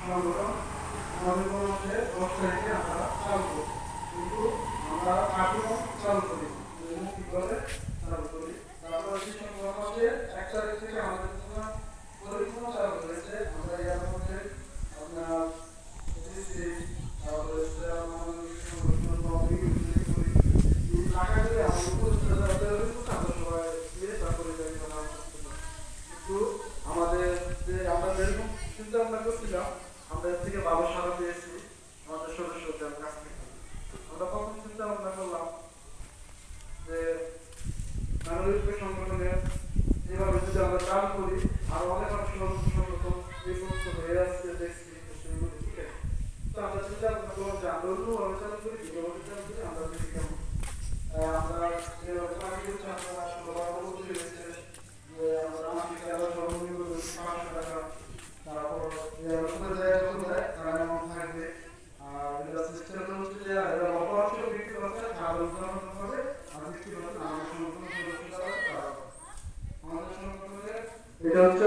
সংগঠন আমাদের হচ্ছে 10 তারিখে আমরা চালু করি, কিন্তু আমরা কার্যক্রম চালু করি মৌখিকভাবে চালু করি। তারপর শিক্ষক হচ্ছে 1 তারিখ থেকে আমাদের জন্য পরিকল্পনা চালু করেছে। আমরা এর মধ্যে আপনার তারপরে টাকা দিয়ে আমাদের আমরা সবাই দিয়ে তারপরে কিন্তু আমাদের যে আমরা যেরকম চিন্তা ভাবনা করছিলাম, আমরা এর থেকে ভালো সাড়া পেয়েছি আমাদের সদস্যদের কাছ থেকে। আমরা প্রথম চিন্তা ভাবনা করলাম যে নাগরিক সংগঠনের যেভাবে যদি আমরা চালু করি, আরো অনেক সংগঠন যে সমস্ত হয়ে আসছে দেখছি সেগুলো ঠিক আছে। তো আমরা চিন্তা ভাবনা করলাম যে আমরা অন্যভাবে চালু করি, যেভাবে চালু করি আমরা দেখি কেমন। আমরা যেভাবে চালু করছি আমরা সবার বলতে হয়েছে যে আমরা মাসিক আলাদা সর্বনিম্ন 500 টাকা, তারপর কোথায় যায় কত যায় তারা এমন থাকবে। আর এটা সিস্টেমটা হচ্ছে যে এরা অপরাধ বিক্রি করছে খাবার উৎপাদন করে আর বিক্রি করছে আমাদের সংগঠনের সদস্য যারা তারা আমাদের সংগঠনের এটা হচ্ছে